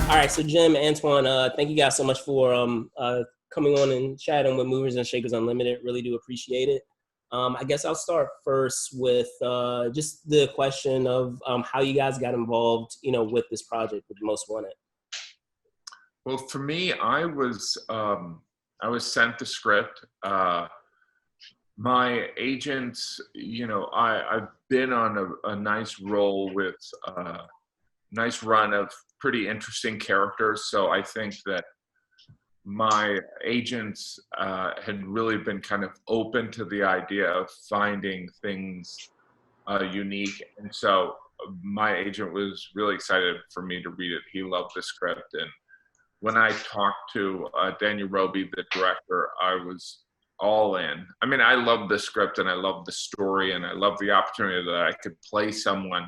All right, so Jim, Antoine, thank you guys so much for coming on and chatting with Movers and Shakers Unlimited. Really do appreciate it. I guess I'll start first with just the question of how you guys got involved, with this project with Most Wanted. Well, for me, I was sent the script. My agents, I've been on a nice roll with a nice run of pretty interesting characters. So I think that my agents had really been kind of open to the idea of finding things unique. And so my agent was really excited for me to read it. He loved the script. And when I talked to Daniel Roby, the director, I was all in. I mean, I love the script and I love the story and I love the opportunity that I could play someone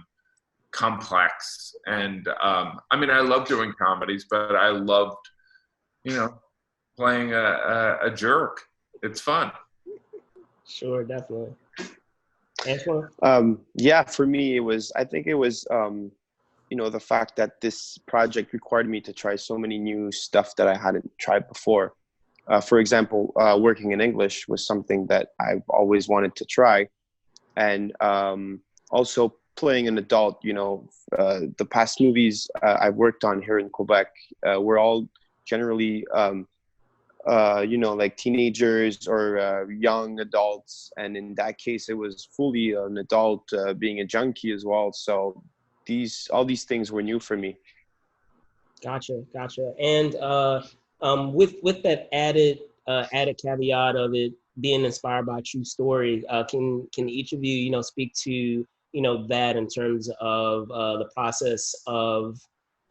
complex. And I love doing comedies, but I loved, playing a jerk. It's fun. Sure, definitely. Antoine? Yeah, for me, I think it was, the fact that this project required me to try so many new stuff that I hadn't tried before. For example, working in English was something that I've always wanted to try. And also playing an adult, the past movies I've worked on here in Quebec were all generally, like teenagers or young adults. And in that case, it was fully an adult being a junkie as well. So all these things were new for me. Gotcha. And with that added caveat of it being inspired by a true story, can each of you, speak to that in terms of the process of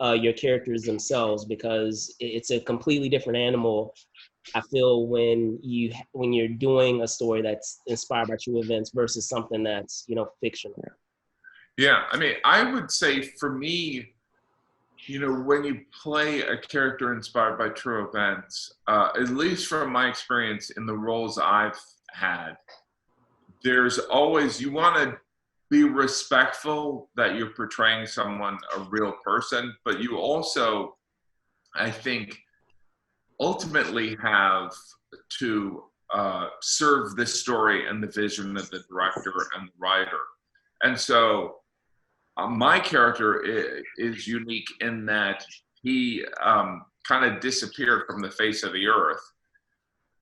your characters themselves, because it's a completely different animal. I feel when you're doing a story that's inspired by true events versus something that's fictional. Yeah, I would say for me, when you play a character inspired by true events, at least from my experience in the roles I've had, there's always, you want to be respectful that you're portraying someone, a real person, but you also, I think, ultimately have to serve this story and the vision of the director and the writer. And so my character is unique in that he kind of disappeared from the face of the earth.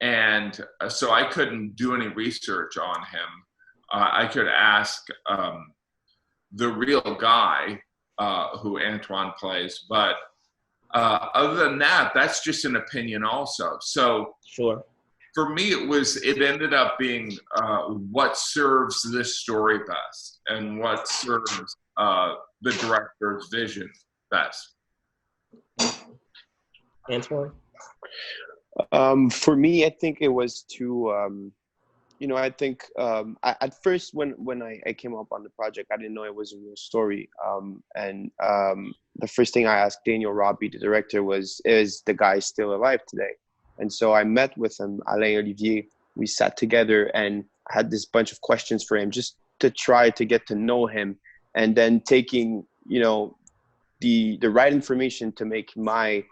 And so I couldn't do any research on him. I could ask the real guy who Antoine plays, but other than that, that's just an opinion also. So sure. For me, it ended up being what serves this story best and what serves the director's vision best. Antoine? For me, I think it was to, I think at first when I came up on the project, I didn't know it was a real story. And the first thing I asked Daniel Roby, the director, is the guy still alive today? And so I met with him, Alain Olivier. We sat together and had this bunch of questions for him just to try to get to know him, and then taking, the right information to make my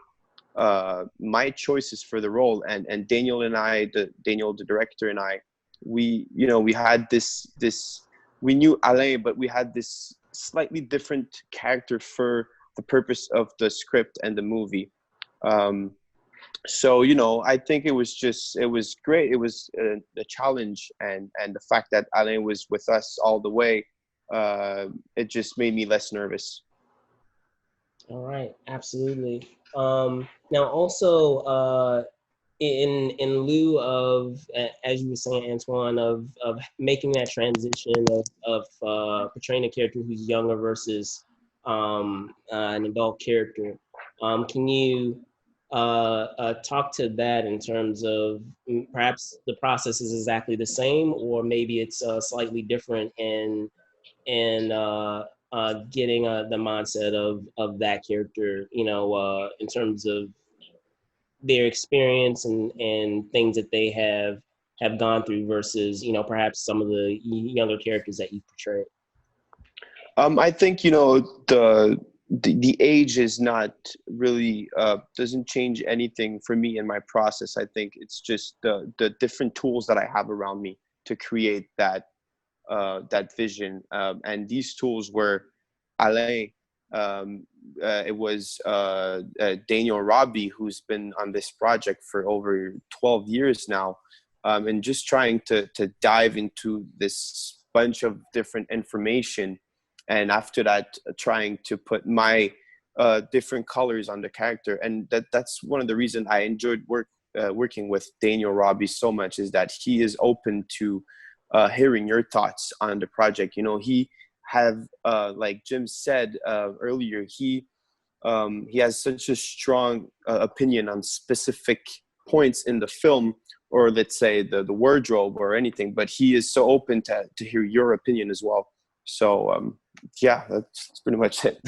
choices for the role. And Daniel and I, Daniel, the director, and I, we had this, we knew Alain, but we had this slightly different character for the purpose of the script and the movie. So, I think it was great. It was a challenge, and the fact that Alain was with us all the way, it just made me less nervous. All right, absolutely. Now, also, in lieu of, as you were saying, Antoine, of making that transition of portraying a character who's younger versus an adult character, can you talk to that in terms of perhaps the process is exactly the same, or maybe it's slightly different in getting the mindset of that character, in terms of their experience and things that they have gone through versus, perhaps some of the younger characters that you portrayed? I think, the age is not really doesn't change anything for me in my process. I think it's just the different tools that I have around me to create that vision. And these tools were Alain. It was Daniel Robbie, who's been on this project for over 12 years now, and just trying to dive into this bunch of different information. And after that, trying to put my different colors on the character. And that's one of the reasons I enjoyed working with Daniel Robbie so much, is that he is open to hearing your thoughts on the project. You know, he have, like Jim said earlier, he has such a strong opinion on specific points in the film, or let's say the wardrobe or anything, but he is so open to hear your opinion as well. So yeah, that's pretty much it.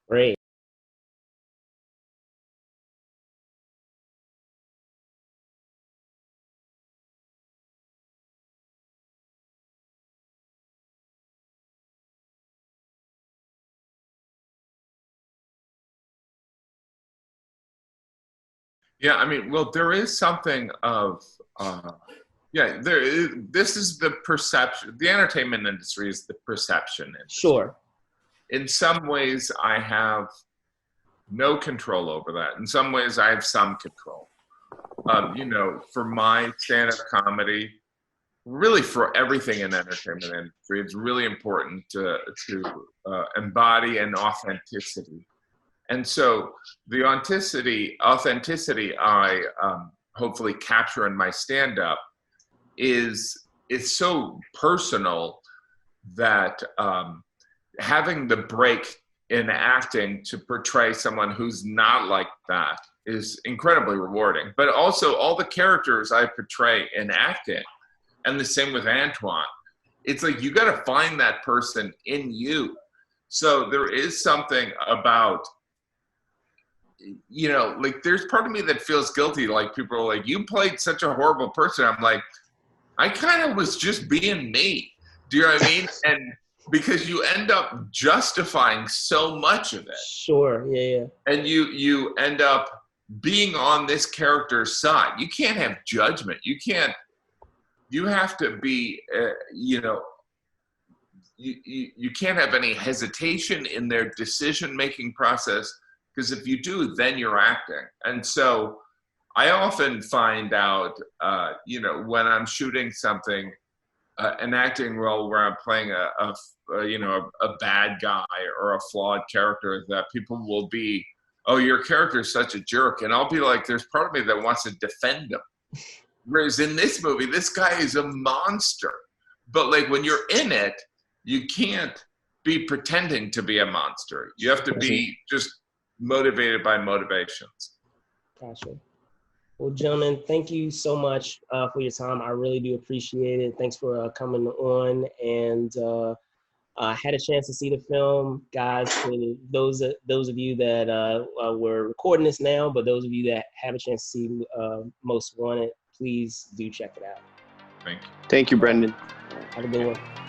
Great. Yeah, I mean, well, there is something of, yeah, this is the perception. The entertainment industry is the perception industry. Sure. In some ways, I have no control over that. In some ways, I have some control. You know, for my stand-up comedy, really for everything in the entertainment industry, it's really important to embody an authenticity. And so the authenticity I hopefully capture in my stand-up is so personal that having the break in acting to portray someone who's not like that is incredibly rewarding. But also all the characters I portray in acting, and the same with Antoine, it's like you got to find that person in you. So there is something about, you know, like there's part of me that feels guilty. Like people are like, you played such a horrible person. I'm like, I kind of was just being me. Do you know what I mean? And because you end up justifying so much of it. Sure, yeah. And you end up being on this character's side. You can't have judgment. You have to be, you know, you can't have any hesitation in their decision-making process, because if you do, then you're acting. And so I often find out, you know, when I'm shooting something, an acting role where I'm playing a bad guy or a flawed character, that people will be, oh, your character is such a jerk. And I'll be like, there's part of me that wants to defend him. Whereas in this movie, this guy is a monster. But like when you're in it, you can't be pretending to be a monster. You have to be just motivated by motivations. Gotcha. Well, gentlemen, thank you so much for your time. I really do appreciate it. Thanks for coming on. And I had a chance to see the film, guys. For those of you that were recording this now, but those of you that have a chance to see Most Wanted, please do check it out. Thank you. Thank you, Brendan. Have a good one.